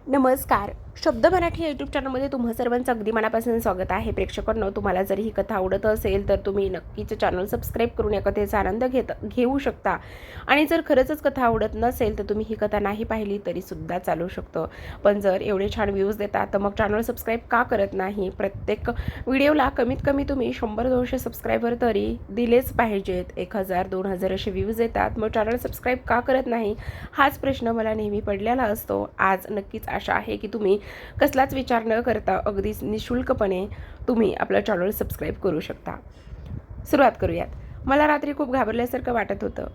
नमस्कार. शब्द मराठी यूट्यूब चॅनलमध्ये तुम्हा सर्वांचं अगदी मनापासून स्वागत आहे. प्रेक्षकांनो, तुम्हाला जर ही कथा आवडत असेल तर तुम्ही नक्कीच चॅनल सबस्क्राईब करून या कथेचा आनंद घेऊ शकता. आणि जर खरंच कथा आवडत नसेल तर तुम्ही ही कथा नाही पाहिली तरी सुद्धा चालू शकतं. पण जर एवढे छान व्ह्यूज देतात तर मग चॅनल सबस्क्राईब का करत नाही? प्रत्येक व्हिडिओला कमीत कमी तुम्ही 100-200 सबस्क्रायबर तरी दिलेच पाहिजेत. 1000-2000 असे व्ह्यूज येतात, मग चॅनल सबस्क्राईब का करत नाही? हाच प्रश्न मला नेहमी पडलेला असतो. आज नक्कीच आशा आहे की तुम्ही कसलाच विचार न करता अगदीच निशुल्कपणे तुम्ही आपलं चॅनल सबस्क्राईब करू शकता. सुरुवात करूयात. मला रात्री खूप घाबरल्यासारखं वाटत होतं.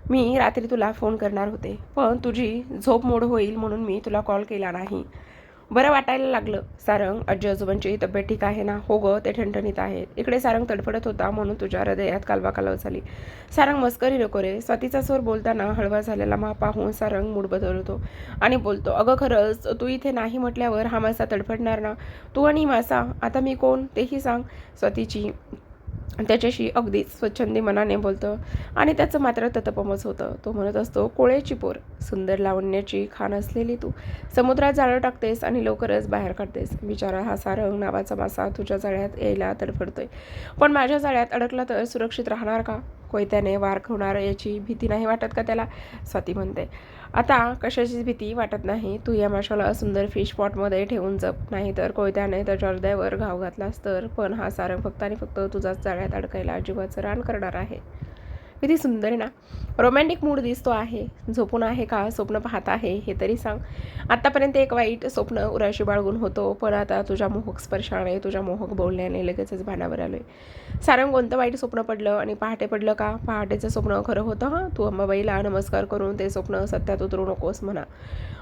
मी रात्री तुला फोन करणार होते, पण तुझी झोप मोड होईल म्हणून मी तुला कॉल केला नाही. बरं वाटायला लागलं. सारंग, आजी आजोबांची तब्येत ठीक आहे ना? हो गं, ते ठणठणीत आहेत. इकडे सारंग तडफडत होता म्हणून तुझ्या हृदयात कालवाकालव झाली. सारंग, मस्करी नको रे. स्वातीचा स्वर बोलताना हळवा झालेला पाहून सारंग मूड बदलतो आणि बोलतो, अगं खरंच तू इथे नाही म्हटल्यावर हा मासा तडफडणार ना? तू आणि मासा, आता मी कोण तेही सांग. स्वातीची त्याच्याशी अगदीच स्वच्छंदी मनाने बोलतं आणि त्याचं मात्र ततपमच होतं. तो म्हणत असतो, कोळ्याची पोर, सुंदर लावण्याची खाण असलेली तू समुद्रात जाळं टाकतेस आणि लवकरच बाहेर काढतेस. बिचारा हा सारंग नावाचा मासा तुझ्या जाळ्यात यायला तडफडतोय, पण माझ्या जाळ्यात अडकला तर सुरक्षित राहणार का? कोयत्याने वार होणार याची भीती नाही वाटत का त्याला? स्वाती म्हणते, आता कशाचीच भीती वाटत नाही. तू या माशाला सुंदर फिश पॉटमध्ये ठेवून जप, नाही तर कोयत्याने त्याच्या हृदयावर घाव घातलास तर. पण हा सारंग फक्त आणि फक्त तुझाच जाळ्यात अडकायला जीवाचं रान करणार आहे. किती सुंदर आहे ना? रोमॅन्टिक मूड दिसतो आहे. झोपून आहे का स्वप्न पाहत आहे हे तरी सांग. आत्तापर्यंत एक वाईट स्वप्न उराशी बाळगून होतो, पण आता तुझ्या मोहक स्पर्शाने, तुझ्या मोहक बोलण्याने लगेचच भानावर आलोय. सारंग, कोणतं वाईट स्वप्न पडलं आणि पहाटे पडलं का? पहाटेचं स्वप्न खरं होतं. हां, तू अंबाबाईला नमस्कार करून ते स्वप्न सत्यात उतरू नकोस म्हणा.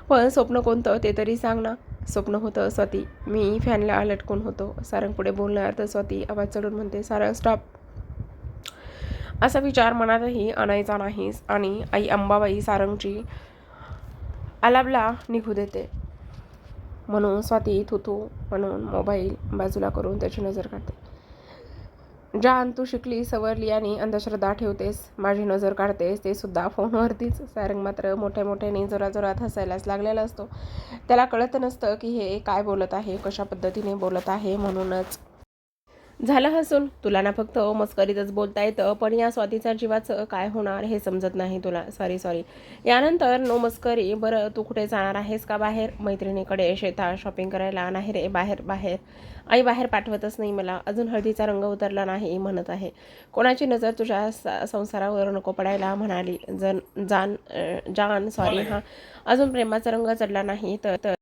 पण स्वप्न कोणतं ते तरी सांग ना. स्वप्न होतं स्वाती, मी फॅनला लटकून होतो. सारंग पुढे बोलणार तर स्वाती आवाज चढून म्हणते, सारंग स्टॉप. असा विचार मनातही आणायचा नाहीस. आणि आई अंबाबाई सारंगची आलाबला निघू देते म्हणून स्वाती थुथू म्हणून मोबाईल बाजूला करून त्याची नजर काढते. जान, तू शिकली, सवरली आणि अंधश्रद्धा ठेवतेस, माझी नजर काढतेस, ते सुद्धा फोनवरतीच. सारंग मात्र मोठ्या मोठ्याने जोराजोरात हसायलाच लागलेला असतो. त्याला कळत नसतं की हे काय बोलत आहे, कशा पद्धतीने बोलत आहे. म्हणूनच झालं हसून, तुला ना फक्त मस्करीतच बोलता येतं, पण या स्वातीच्या जीवाचं काय होणार हे समजत नाही तुला. सॉरी. यानंतर नो मस्करी. बरं, तू कुठे जाणार आहेस का बाहेर? मैत्रिणीकडे शेतात शॉपिंग करायला? नाही रे, बाहेर. आई बाहेर पाठवतच नाही मला, अजून हळदीचा रंग उतरला नाही म्हणत आहे. कोणाची नजर तुझ्या संसारावर नको पडायला म्हणाली. जान सॉरी हां, अजून प्रेमाचा रंग चढला नाही तर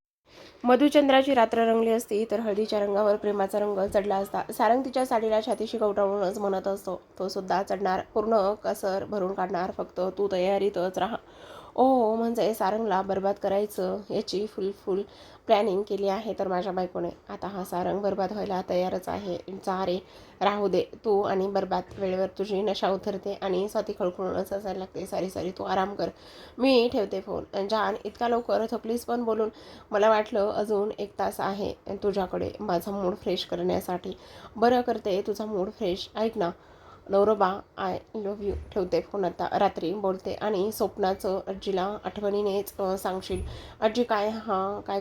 मधुचंद्राची रात्र रंगली असती तर हळदीच्या रंगावर प्रेमाचा रंग चढला असता. सारंग तिच्या साडीला छातीशी कवटाळूनच म्हणत असतो. तो सुद्धा चढणार, पूर्ण कसर भरून काढणार, फक्त तू तयारीतच राहा. ओ, म्हणजे सारंगला बरबाद करायचं याची फुल प्लॅनिंग केली आहे तर माझ्या बायकोने. आता हा सारंग बरबाद व्हायला तयारच आहे. जा रे, राहू दे तू आणि बरबाद. वेळेवर तुझी नशा उतरते आणि स्वाती खळखळूनच असायला लागते. सॉरी, तू आराम कर, मी ठेवते फोन. जान, इतका लवकर थकलीस पण बोलून? मला वाटलं अजून 1 तास आहे तुझ्याकडे माझा मूड फ्रेश करण्यासाठी. बरं, करते तुझा मूड फ्रेश. ऐक ना नवरोबा, आय लव्ह यू. ठेवते फोन आता. रात्री बोलते. आणि स्वप्नाचं आजीला आठवणीनेच सांगशील. आजी काय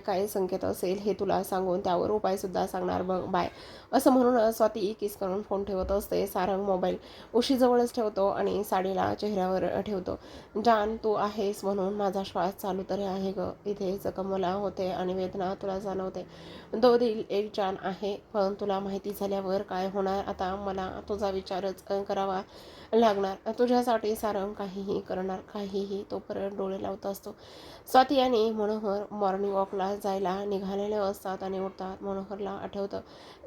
काय संकेत असेल हे तुला सांगून त्यावर उपायसुद्धा सांगणार बघ. बाय. असं म्हणून स्वाती किस करून फोन ठेवत असते. सारंग मोबाईल उशीजवळच ठेवतो आणि साडीला चेहऱ्यावर ठेवतो. जान, तू आहेस म्हणून माझा श्वास चालू तरी आहे ग. इथे जखम मला होते आणि वेदना तुला जाणवते. 2 दिल 1 जान आहे. पण तुला माहिती झाल्यावर काय होणार? आता मला तुझा विचारच करावा लागणार. तुझ्यासाठी सारंग काहीही करणार, काहीही. तो परत डोळे लावत असतो. स्वाती आणि मनोहर मॉर्निंग वॉकला जायला निघालेले असतात आणि उठतात. मनोहरला आठवतं,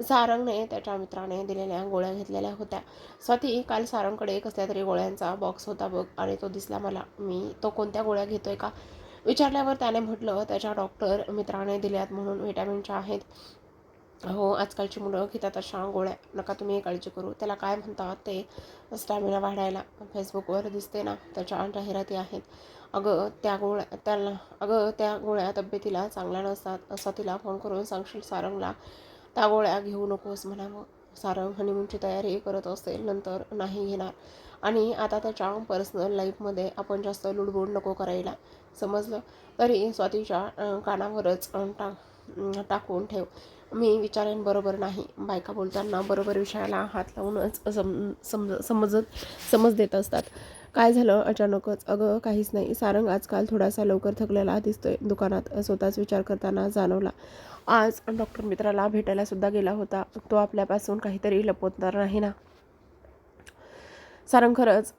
सारंगने त्याच्या मित्राने दिलेल्या गोळ्या घेतलेल्या होत्या. स्वाती, काल सारंगकडे कसल्या तरी गोळ्यांचा बॉक्स होता बघ आणि तो दिसला मला. मी तो कोणत्या गोळ्या घेतोय का विचारल्यावर त्याने म्हटलं त्याच्या डॉक्टर मित्राने दिल्यात म्हणून, व्हिटॅमिनच्या आहेत. हो, आजकालची मुलं घेतात अशा गोळ्या, नका तुम्ही काळजी करू. त्याला काय म्हणतात ते स्टॅमिना वाढायला, फेसबुकवर दिसते ना त्याच्या जाहिराती आहेत. अगं त्या गोळ्या तब्येतीला चांगल्या नसतात. असं तिला फोन करून सांगशील सारंगला त्या गोळ्या घेऊ नकोस म्हणावं. सारंग हनीमूनची तयारी करत असेल, नंतर नाही घेणार. आणि आता त्याच्या पर्सनल लाईफमध्ये आपण जास्त लुडबुड नको करायला, समजलं. तरी स्वातीच्या कानावरच टाकून ठेव. मी विचारेन बरोबर नाही. बायका बोलताना बरोबर विषयाला हात लावूनच समज देत असतात. काय झालं अचानकच? अगं काहीच नाही. सारंग आजकाल थोडासा लवकर थकलेला दिसतोय. दुकानात स्वतःच विचार करताना जाणवला. आज डॉक्टर मित्राला भेटायला सुद्धा गेला होता. तो आपल्यापासून काहीतरी लपवणार नाही ना? सारंग खरंच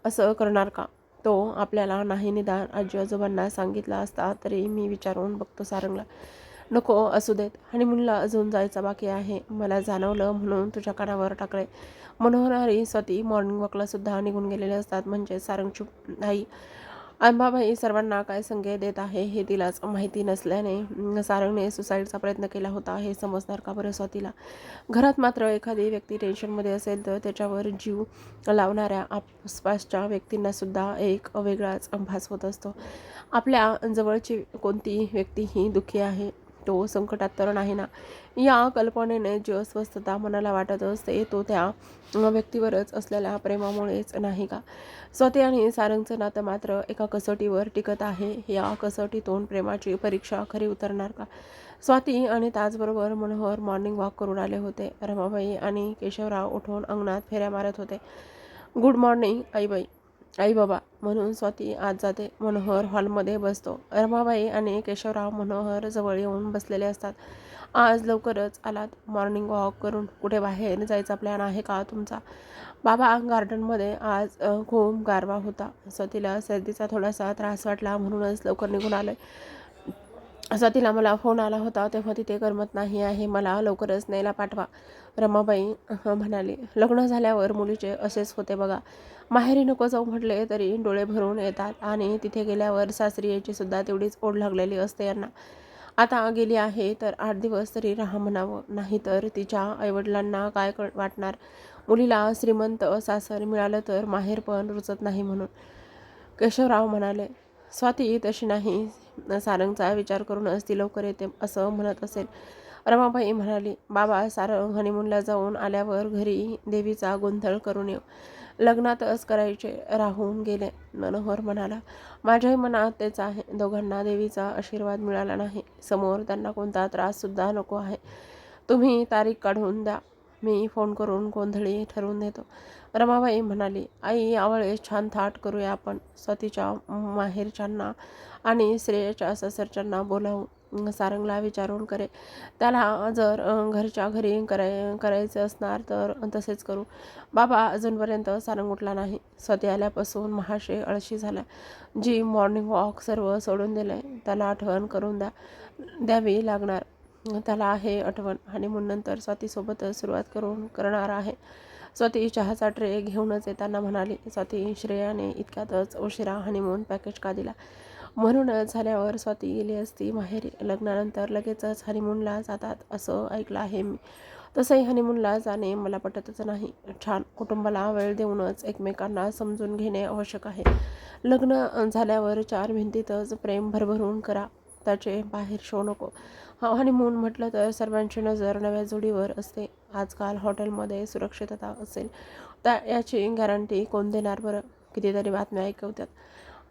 असं करणार का? तो आपल्याला नाही निदान आजी आजोबांना सांगितलं असता तरी मी विचारून बघतो सारंगला. नको असू देत. हनीमूनला अजून जायचं बाकी आहे. मला जाणवलं म्हणून तुझ्या कानावर टाकले. मनोहर आणि स्वाती मॉर्निंग वॉकला सुद्धा निघून गेलेले असतात. म्हणजे सारंग चूप नाही. अंबाबाई सर्वांना काय संकेत देत आहे हे तिलाच माहिती नसल्याने सारंगने सुसाईडचा प्रयत्न केला होता हे समजणार का बरं स्वातीला? घरात मात्र एखादी व्यक्ती टेन्शनमध्ये असेल तर त्याच्यावर जीव लावणाऱ्या आसपासच्या व्यक्तींना सुद्धा एक वेगळाच भास होत असतो. आपल्या जवळची कोणती व्यक्ती ही दुःखी आहे, तो संकटात तर नाही ना, या कल्पनेने जी अस्वस्थता मनाला वाटत असते तो त्या व्यक्तीवरच असलेल्या प्रेमामुळेच नाही का? स्वाती आणि सारंगचं नातं मात्र एका कसोटीवर टिकत आहे. या कसोटीतून प्रेमाची परीक्षा खरी उतरणार का? स्वाती आणि त्याचबरोबर मनोहर मॉर्निंग वॉक करून आले होते. रमाबाई आणि केशवराव उठून अंगणात फेऱ्या मारत होते. गुड मॉर्निंग आई बाबा म्हणून स्वाती आत जाते. मनोहर हॉलमध्ये बसतो. रमाबाई आणि केशवराव मनोहर जवळ येऊन बसलेले असतात. आज लवकरच आलात मॉर्निंग वॉक करून. कुठे बाहेर जायचा प्लॅन आहे का तुमचा? बाबा गार्डनमध्ये आज खूप गारवा होता. स्वातीला सर्दीचा थोडासा त्रास वाटला म्हणूनच लवकर निघून आलोय. स्वातीला मला फोन आला होता तेव्हा तिथे करमत नाही आहे. मला लवकरच न्यायला पाठवा. रमाबाई म्हणाली. लग्न झाल्यावर मुलीचे असेच होते बघा. माहेरी नको जाऊ म्हटले तरी डोळे भरून येतात आणि तिथे गेल्यावर सासरी यायची सुद्धा तेवढीच ओढ लागलेली असते यांना. आता गेली आहे तर 8 दिवस तरी राहा म्हणावं. नाहीतर तिच्या आईवडिलांना काय वाटणार? मुलीला श्रीमंत सासर मिळालं तर माहेर पण रुचत नाही म्हणून. केशवराव म्हणाले. स्वाती तशी नाही. सारंगचा विचार करूनच ती लवकर येते असं म्हणत असेल. रमाबाई म्हणाली. बाबा सारंग हनीमूनला जाऊन आल्यावर घरी देवीचा गोंधळ करून येऊ. लग्नातच करायचे राहून गेले. मनोहर म्हणाला. माझ्याही मनात तेच आहे. दोघांना देवीचा आशीर्वाद मिळाला नाही. समोर त्यांना कोणता त्रास सुद्धा नको आहे. तुम्ही तारीख काढून द्या. मी फोन करून गोंधळी ठरवून देतो. रमाबाई म्हणाली. आई यावेळेस छान थाट करूया आपण. स्वातीच्या माहेरच्यांना आणि श्रेयाच्या सासरच्यांना बोलावू. सारंगला विचारून करे. त्याला जर घरच्या घरी करायचं असणार तर तसेच करू. बाबा अजूनपर्यंत सारंग उठला नाही. स्वाती आल्यापासून महाशय आळशी झाला. जी मॉर्निंग वॉक सर्व सोडून दिलंय. त्याला आठवण करून द्यावी लागणार. त्याला आहे आठवण. हनीमूननंतर स्वातीसोबतच सुरुवात करणार आहे. स्वाती चहाचा ट्रे घेऊनच येताना म्हणाली. स्वाती श्रेयाने इतक्यातच उशिरा हनीमून पॅकेज का दिला? म्हणूनच झाल्यावर स्वाती गेली असती माहेरी. लग्नानंतर लगेचच हनीमूनला जातात असं ऐकलं आहे मी. तसंही हनीमूनला जाणे मला पटतच नाही. छान कुटुंबाला वेळ देऊनच एकमेकांना समजून घेणे आवश्यक आहे. लग्न झाल्यावर 4 भिंतीतच प्रेम भरभरून करा. त्याचे बाहेर शो नको. हनीमून म्हटलं तर सर्वांची नजर नव्या जोडीवर असते. आजकाल हॉटेलमध्ये सुरक्षितता असेल तर याची गॅरंटी कोण देणार बरं? कितीतरी बातम्या ऐकवतात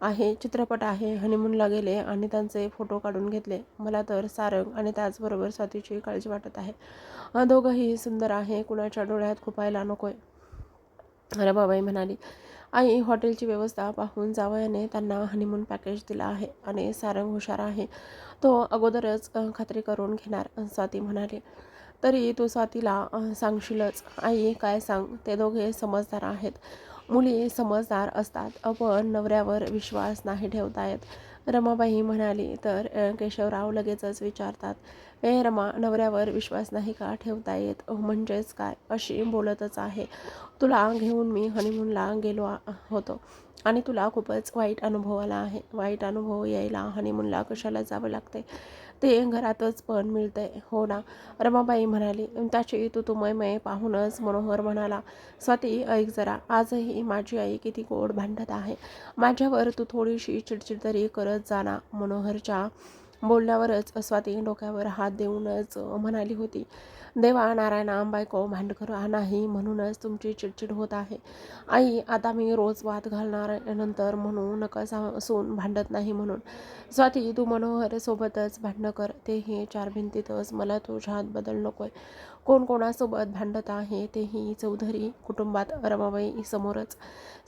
आहे. चित्रपट आहे. हनीमूनला गेले आणि त्यांचे फोटो काढून घेतले. मला तर सारंग आणि त्याचबरोबर स्वातीची काळजी वाटत आहे. दोघंही सुंदर आहे. कुणाच्या डोळ्यात खुपायला नकोय. रमाबाई म्हणाली. आई हॉटेलची व्यवस्था पाहून जावयाने त्यांना हनीमून पॅकेज दिला आहे आणि सारंग हुशार आहे. तो अगोदरच खात्री करून घेणार. स्वाती म्हणाली. तरी तू स्वातीला सांगशीलच. आई काय सांग. ते दोघे समजदार आहेत. मुली समजदार असतात पण नवऱ्यावर विश्वास नाही ठेवता येत. रमाबाई म्हणाली. तर केशवराव लगेचच विचारतात. रमा नवऱ्यावर विश्वास नाही का ठेवता येत? म्हणजेच काय? अशी बोलतच आहे. तुला घेऊन मी हनीमूनला गेलो होतो आणि तुला खूपच वाईट अनुभव आला आहे. वाईट अनुभव यायला हनीमूनला कशाला जावं लागते? ते घरातच पण मिळतंय हो ना? रमाबाई म्हणाली. त्याची तुतुमय पाहूनच मनोहर म्हणाला. स्वाती ऐक जरा. आजही माझी आई किती गोड भांडत आहे. माझ्यावर तू थोडीशी चिडचिड तरी करत जा ना. मनोहरच्या बोलण्यावरच स्वाती डोक्यावर हात देऊनच म्हणाली होती. देवा नारायणा बायको भांडखोर नाही म्हणूनच तुमची चिडचिड होत आहे. आई आता मी रोज वाद घालणार नंतर म्हणू नका सून भांडत नाही म्हणून. स्वाती तू मनोहर सोबतच भांडणं कर, तेही 4 भिंतीतच. मला तुझ्यात बदल नकोय. कोण कोणासोबत भांडत आहे तेही चौधरी कुटुंबात. रमाबाई समोरच.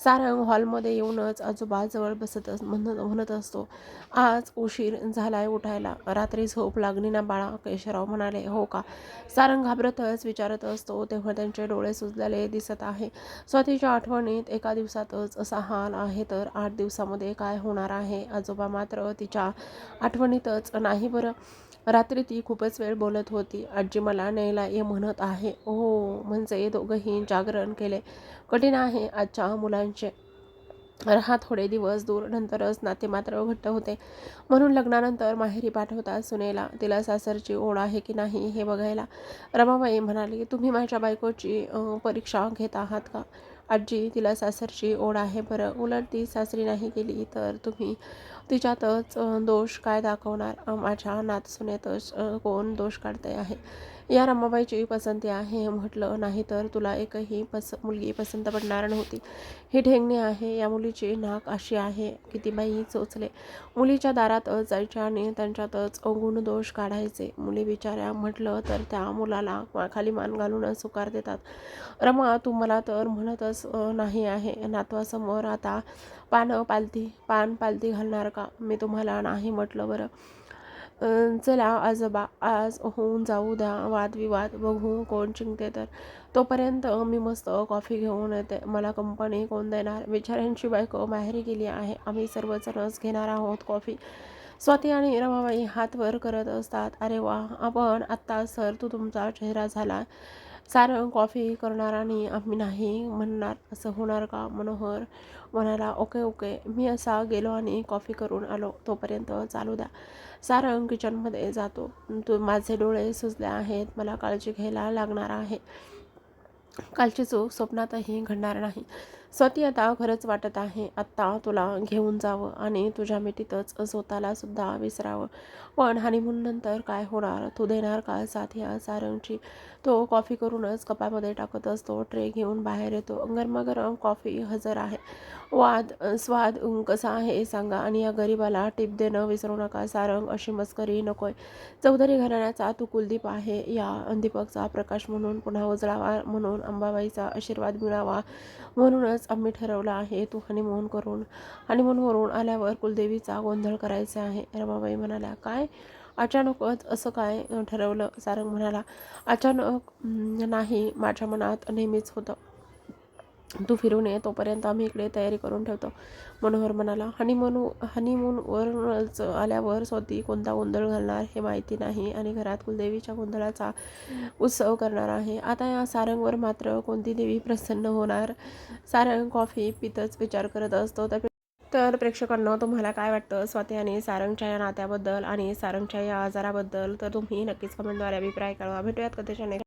सारंग हॉलमध्ये येऊनच आजोबाजवळ बसतच म्हणत असतो, आज उशीर झालाय उठायला. रात्री झोप लागली ना बाळा? केशवराव म्हणाले, हो का? सारंग घाबरतच विचारत असतो तेव्हा त्यांचे डोळे सुजलेले दिसत आहे. स्वातीच्या आठवणीत एका दिवसातच असा हाल आहे तर 8 दिवसामध्ये काय होणार आहे? आजोबा मात्र तिच्या आठवणीतच नाही बरं. रात्री ती खूपच वेळ बोलत होती. आजी मला न्यायला ये म्हणत आहे. हो, म्हणजे दोघंही जागरण केले. कठीण आहे आजच्या मुलांचे. राहा थोडे दिवस दूर, नंतरच नाते मात्र घट्ट होते. म्हणून लग्नानंतर माहेरी पाठवतात सुनेला, तिला सासरची ओढ आहे की नाही हे बघायला. रमाबाई म्हणाली, तुम्ही माझ्या बायकोची परीक्षा घेत आहात का? आजी तिला सासरची ओढ आहे बरं. उलट ती सासरी नाही गेली तर तुम्ही तिच्यातच दोष काय दाखवणार? माझ्या नातसुनेतच कोण दोष काढते आहे? या रमाबाईची पसंती आहे म्हटलं नाही तर तुला एकही मुलगी पसंत पडणार नव्हती. ही ठेंगणी आहे. या मुलीची नाक अशी आहे. किती बाई चोचले. मुलीच्या दारातच जायचे आणि त्यांच्यातच गुणदोष काढायचे. मुली बिचाऱ्या म्हटलं तर त्या मुलाला खाली मान घालूनच सुकार देतात. रमा तू मला तर म्हणतच नाही आहे नातवासमोर आता पान पालती घालणार का? मी तुम्हाला नाही म्हटलं बरं. चला आजोबा, आज होऊन जाऊ द्या वादविवाद, बघू कोण जिंकते तर. तोपर्यंत मी मस्त कॉफी घेऊन येते. मला कंपनी कोण देणार? बिचाऱ्यांची बायको माहेरी गेली आहे. आम्ही सर्वजणच घेणार आहोत कॉफी. स्वाती आणि रमाबाई हात वर करत असतात. अरे वा, आपण आत्ता सर तू तुमचा चेहरा झाला. सारं कॉफी करणार आणि आम्ही नाही म्हणणार असं होणार का? मनोहर म्हणाला, ओके ओके, मी असा गेलो आणि कॉफी करून आलो. तोपर्यंत चालू द्या. सारंग किचनमध्ये जातो. माझे डोळे सुजले आहेत. मला काळजी घ्यायला लागणार आहे. कालची चूक स्वप्नातही घडणार नाही. स्वाती आता खरंच वाटत आहे आत्ता तुला घेऊन जावं आणि तुझ्या मिठीतच स्वतःला सुद्धा विसरावं. पण हनीमून नंतर काय होणार? तू देणार का साथ या सारंगची? तो कॉफी करूनच कपामध्ये टाकत असतो. ट्रे घेऊन बाहेर येतो. गरमागरम कॉफी हजर आहे. स्वाद कसा आहे सांगा आणि या गरीबाला टिप देणं विसरू नका. सारंग अशी मस्करी नकोय. चौधरी घराण्याचा तू कुलदीप आहे. या दीपकचा प्रकाश म्हणून पुन्हा उजळावा, म्हणून अंबाबाईचा आशीर्वाद मिळावा, म्हणूनच आम्ही ठरवलं आहे तू हनीमूनवरून आल्यावर कुलदेवीचा गोंधळ करायचा आहे. रमाबाई म्हणाल्या, काय? अचानकच असं काय ठरवलं? सारंग म्हणाला, अचानक नाही, माझ्या मनात नेहमीच होतं. तू फिरून ये, तोपर्यंत आम्ही इकडे तयारी करून ठेवतो. मनोहर म्हणाला, हनीमूनवरूनच आल्यावर स्वाती कोणता गोंधळ घालणार हे माहिती नाही आणि घरात कुलदेवीच्या गोंधळाचा उत्सव करणार आहे. आता या सारंगवर मात्र कोणती देवी प्रसन्न होणार? सारंग कॉफी पितच विचार करत असतो. तर प्रेक्षकांना तुम्हाला काय वाटतं स्वाती आणि सारंगच्या या नात्याबद्दल आणि सारंगच्या या आजाराबद्दल? तर तुम्ही नक्कीच कमेंटद्वारे अभिप्राय कळवा. भेटूयात कधीच्या